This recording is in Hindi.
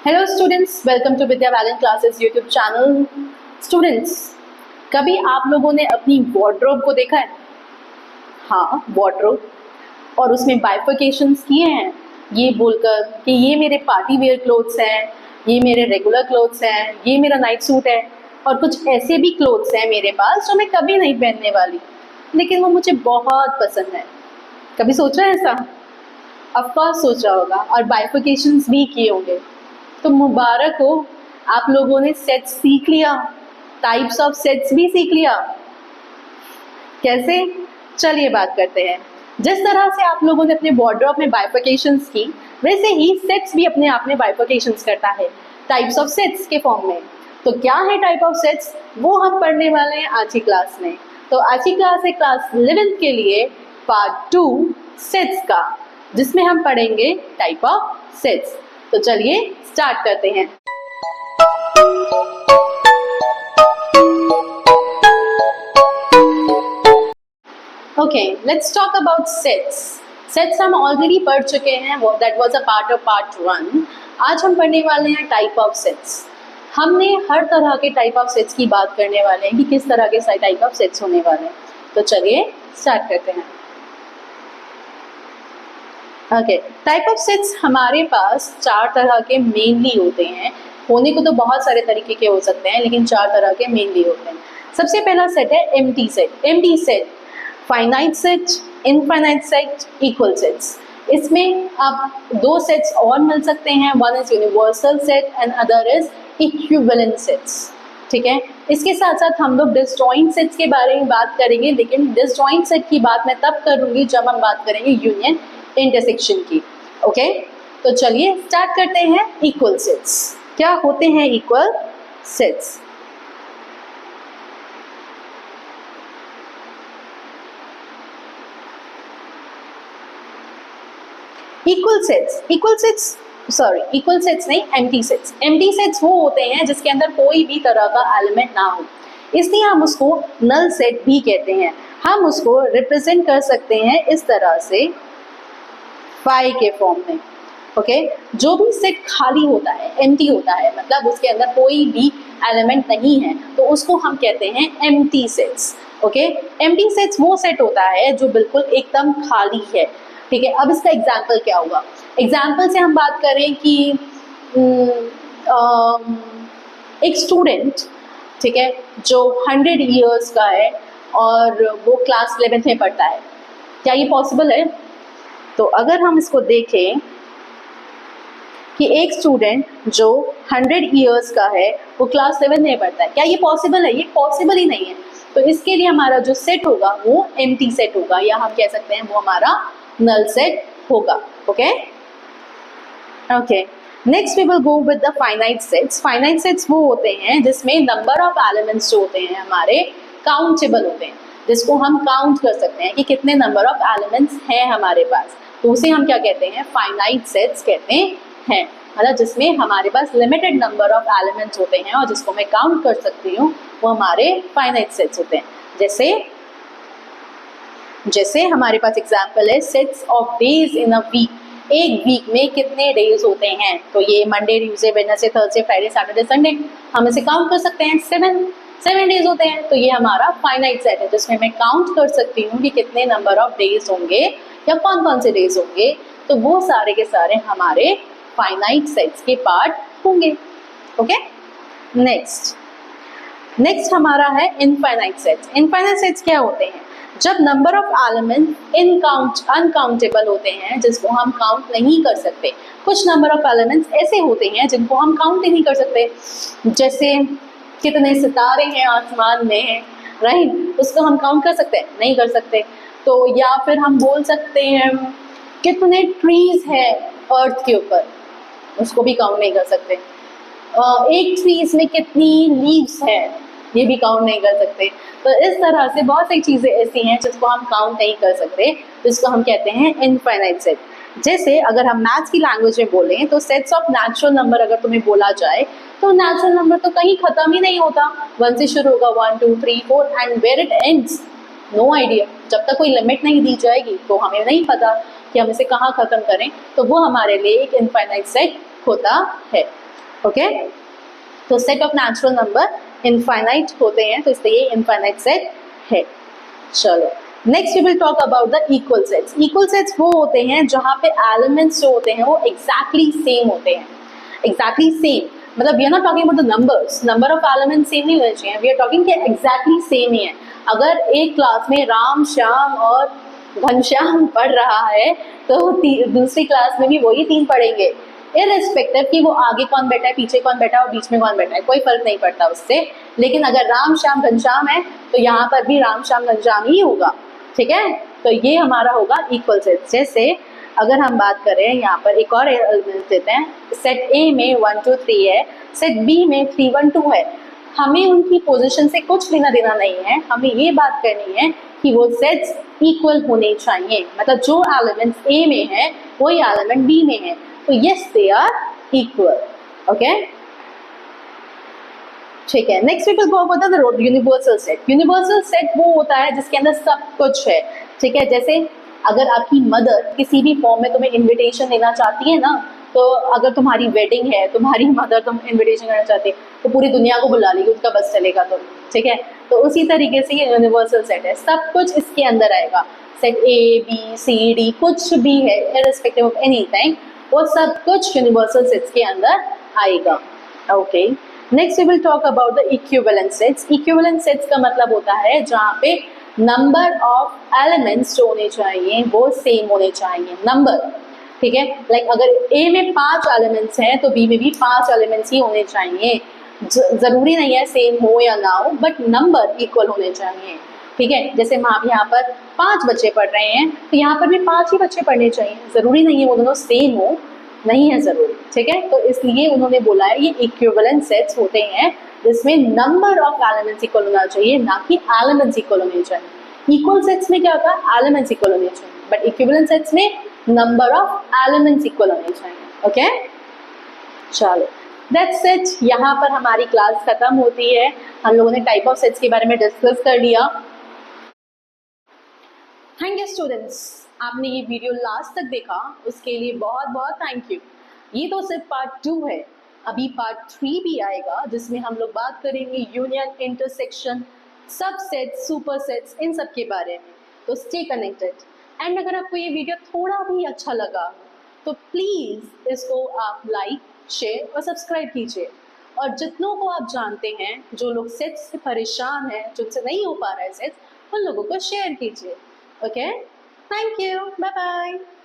Hello students, welcome to Vidya Valent classes YouTube channel. Students, कभी आप लोगों ने अपनी वार्डरोब को देखा है? हाँ, वार्डरोब, और उसमें बाइफर्केशंस किए हैं ये बोलकर कि ये मेरे पार्टी वेयर क्लोथ्स हैं, ये मेरे रेगुलर क्लोथ्स हैं, ये मेरा नाइट सूट है, और कुछ ऐसे भी क्लोथ्स हैं मेरे पास जो मैं कभी नहीं पहनने वाली, लेकिन वो मुझे बहुत पसंद है। कभी सोचा है ऐसा? ऑफकोर्स सोचा होगा, और बाइफर्केशंस भी किए होंगे। तो मुबारक हो, आप लोगों ने सेट्स सीख लिया, टाइप्स ऑफ सेट्स भी सीख लिया। कैसे? चलिए बात करते हैं। जिस तरह से आप लोगों ने अपने वार्डरोब में बाइफर्केशंस की, वैसे ही सेट्स भी अपने आप में बाइफर्केशंस करता है टाइप्स ऑफ सेट्स के फॉर्म में। तो क्या है टाइप ऑफ सेट्स, वो हम पढ़ने वाले हैं आज की क्लास में। तो आज की क्लास है क्लास 11th के लिए पार्ट 2 सेट्स का, जिसमें हम पढ़ेंगे टाइप ऑफ सेट्स। तो चलिए स्टार्ट करते हैं। Okay, let's talk about sets. Sets हम ऑलरेडी पढ़ चुके हैं, that was a part of part 1। आज हम पढ़ने वाले हैं टाइप ऑफ सेट्स। हमने हर तरह के टाइप ऑफ सेट्स की बात करने वाले हैं कि किस तरह के टाइप ऑफ सेट्स होने वाले हैं। तो चलिए स्टार्ट करते हैं। ओके, टाइप ऑफ सेट्स हमारे पास 4 तरह के मेनली होते हैं। होने को तो बहुत सारे तरीके के हो सकते हैं, लेकिन 4 तरह के मेनली होते हैं। सबसे पहला सेट है empty set. Empty set, finite set, infinite set, equal sets. इसमें आप 2 सेट्स और मिल सकते हैं, one is universal set and other is equivalent sets. ठीक है, इसके साथ साथ हम लोग डिसजॉइंट सेट्स के बारे में बात करेंगे, लेकिन डिसजॉइंट सेट की बात मैं तब करूंगी जब हम बात करेंगे यूनियन इंटरसेक्शन की। ओके, तो चलिए स्टार्ट करते हैं। इक्वल सेट्स क्या होते हैं? इक्वल सेट्स इक्वल सेट्स नहीं, एम्प्टी सेट्स। एम्प्टी सेट्स वो होते हैं जिसके अंदर कोई भी तरह का एलिमेंट ना हो, इसलिए हम उसको नल सेट भी कहते हैं। हम उसको रिप्रेजेंट कर सकते हैं इस तरह से, फाई के फॉर्म में। ओके, जो भी सेट खाली होता है, एम्प्टी होता है, मतलब उसके अंदर कोई भी एलिमेंट नहीं है, तो उसको हम कहते हैं empty sets. Okay, empty sets वो सेट होता है जो बिल्कुल एकदम खाली है। ठीक है, अब इसका एग्जाम्पल क्या होगा? एग्जाम्पल से हम बात करें कि एक स्टूडेंट, ठीक है, जो 100 ईयर्स का है और वो क्लास 11th में पढ़ता है, क्या ये पॉसिबल है? तो अगर हम इसको देखें कि एक स्टूडेंट जो 100 ईयर्स का है वो क्लास 7 में पढ़ता है, क्या ये पॉसिबल है? ये पॉसिबल ही नहीं है। तो इसके लिए हमारा जो सेट होगा वो एम्प्टी सेट होगा, या हम कह सकते हैं वो हमारा नल सेट होगा। Okay okay, next we will go with the finite sets. Finite sets वो होते हैं जिसमें नंबर ऑफ एलिमेंट्स जो होते हैं हमारे काउंटेबल होते हैं, जिसको हम काउंट कर सकते हैं कि कितने नंबर ऑफ एलिमेंट्स हैं हमारे पास, तो उसे हम क्या कहते हैं? फाइनाइट सेट्स कहते हैं। मतलब जिसमें हमारे पास लिमिटेड नंबर ऑफ एलिमेंट्स होते हैं और जिसको मैं काउंट कर सकती हूँ, वो हमारे फाइनाइट सेट्स होते हैं। जैसे हमारे पास एग्जाम्पल है sets of days in a week. एक वीक में कितने डेज होते हैं? तो ये Monday, Tuesday, Wednesday, Thursday, Friday, Saturday, Sunday, हम इसे काउंट कर सकते हैं। 7 डेज होते हैं। तो ये हमारा फाइनाइट सेट है जिसमें मैं काउंट कर सकती हूँ कि कितने नंबर ऑफ डेज होंगे या कौन कौन से डेज होंगे। तो वो सारे के सारे हमारे फाइनाइट सेट्स के पार्ट होंगे। ओके, नेक्स्ट हमारा है इनफाइनाइट सेट्स। इनफाइनाइट सेट्स क्या होते हैं? जब नंबर ऑफ एलिमेंट्स अनकाउंटेबल होते हैं, जिसको हम काउंट नहीं कर सकते। कुछ नंबर ऑफ एलिमेंट्स ऐसे होते हैं जिनको हम काउंट ही नहीं कर सकते, जैसे कितने सितारे हैं आसमान में, राइट, उसको हम काउंट कर सकते हैं? नहीं कर सकते। तो या फिर हम बोल सकते हैं कितने ट्रीज हैं अर्थ के ऊपर, उसको भी काउंट नहीं कर सकते। एक ट्रीज में कितनी लीव्स हैं, ये भी काउंट नहीं कर सकते। तो इस तरह से बहुत सारी चीज़ें ऐसी हैं जिसको हम काउंट नहीं कर सकते, जिसको हम कहते हैं इनफाइनाइट सेट। जैसे अगर हम मैथ्स की लैंग्वेज में बोलें तो सेट्स ऑफ नेचुरल नंबर अगर तुम्हें बोला जाए, तो नेचुरल नंबर तो कहीं ख़त्म ही नहीं होता। 1 से शुरू होगा, 1 2 3 4 and where it ends, no idea. जब तक कोई लिमिट नहीं दी जाएगी तो हमें नहीं पता कि हम इसे कहाँ ख़त्म करें। तो वो हमारे लिए एक इनफाइनाइट सेट होता है। ओके, तो set of natural number infinite होते हैं, तो इसलिए ये इनफाइनाइट सेट है। चलो next we will talk about the equal sets. Equal sets वो होते हैं जहाँ पे एलिमेंट्स जो होते हैं वो एग्जैक्टली सेम होते हैं। एग्जैक्टली सेम मतलब we are not talking about the numbers, number of elements same नहीं होने चाहिए, वी आर टॉकिंग कि एग्जैक्टली सेम ही है। अगर एक क्लास में राम श्याम और घनश्याम पढ़ रहा है तो दूसरी क्लास में भी वही 3 पढ़ेंगे, इररिस्पेक्टिव कि वो आगे कौन बैठा है, पीछे कौन बैठा है और बीच में कौन बैठा है, कोई फर्क नहीं पड़ता उससे। लेकिन अगर राम श्याम घनश्याम है तो यहाँ पर भी राम श्याम घनश्याम ही होगा, ठीक है। तो ये हमारा होगा इक्वल सेट। जैसे अगर हम बात करें यहाँ पर एक और एलिमेंट देते हैं, सेट ए में 1 2 3 है, सेट बी में 3 1 2 है। हमें उनकी पोजीशन से कुछ लेना देना नहीं है, हमें ये बात करनी है कि वो सेट्स इक्वल होने चाहिए, मतलब जो एलिमेंट्स ए में है वही एलिमेंट बी में है, तो yes they are equal. Okay, ठीक है। Next we will go about the universal set. Universal set वो होता है जिसके अंदर सब कुछ है, ठीक है। जैसे अगर आपकी मदर किसी भी फॉर्म में तुम्हें इनविटेशन देना चाहती है ना, तो अगर तुम्हारी वेडिंग है, तुम्हारी मदर तुम इनविटेशन करना चाहती है तो पूरी दुनिया को बुला लेगी, उसका बस चलेगा तो, ठीक है। तो उसी तरीके से ये यूनिवर्सल सेट है, सब कुछ इसके अंदर आएगा। Set A B C D कुछ भी है, इररिस्पेक्टिव ऑफ एनीथिंग, वो सब कुछ यूनिवर्सल सेट्स के अंदर आएगा। Okay, next we will talk about the equivalent sets. Equivalent sets का मतलब होता है जहाँ पे नंबर ऑफ एलिमेंट्स जो होने चाहिए वो सेम होने चाहिए, नंबर, ठीक है। लाइक अगर ए में 5 एलिमेंट्स हैं तो बी में भी 5 एलिमेंट्स ही होने चाहिए। जरूरी नहीं है सेम हो या ना हो, बट नंबर इक्वल होने चाहिए, ठीक है। जैसे हम यहाँ पर 5 बच्चे पढ़ रहे हैं तो यहाँ पर भी 5 ही बच्चे पढ़ने चाहिए, जरूरी नहीं है वो दोनों सेम हो, नहीं है जरूरी, ठीक है। तो इसलिए उन्होंने बोला है ये इक्विवेलेंट सेट्स होते हैं जिसमें नंबर ऑफ एलिमेंट्स इक्वल होना चाहिए, ना कि एलिमेंट्स इक्वल होने चाहिए। इक्वल सेट्स में क्या होता है, एलिमेंट्स इक्वल होने चाहिए, बट इक्विवेलेंट सेट्स में नंबर ऑफ एलिमेंट्स इक्वल होने चाहिए। ओके, चलो दैट्स इट। यहाँ पर हमारी क्लास खत्म होती है। हम लोगों ने टाइप ऑफ सेट्स के बारे में डिस्कस कर लिया। थैंक यू स्टूडेंट्स, आपने ये वीडियो लास्ट तक देखा उसके लिए बहुत बहुत थैंक यू। ये तो सिर्फ पार्ट 2 है, अभी पार्ट 3 भी आएगा जिसमें हम लोग बात करेंगे यूनियन, इंटरसेक्शन, सबसेट्स, सुपरसेट्स, इन सब के बारे में। तो स्टे कनेक्टेड। एंड अगर आपको ये वीडियो थोड़ा भी अच्छा लगा तो प्लीज़ इसको आप लाइक, शेयर और सब्सक्राइब कीजिए, और जितनों को आप जानते हैं जो लोग सेट्स से परेशान हैं, जिनसे नहीं हो पा रहा है सेट्स, उन लोगों को शेयर कीजिए। Okay, thank you, bye bye.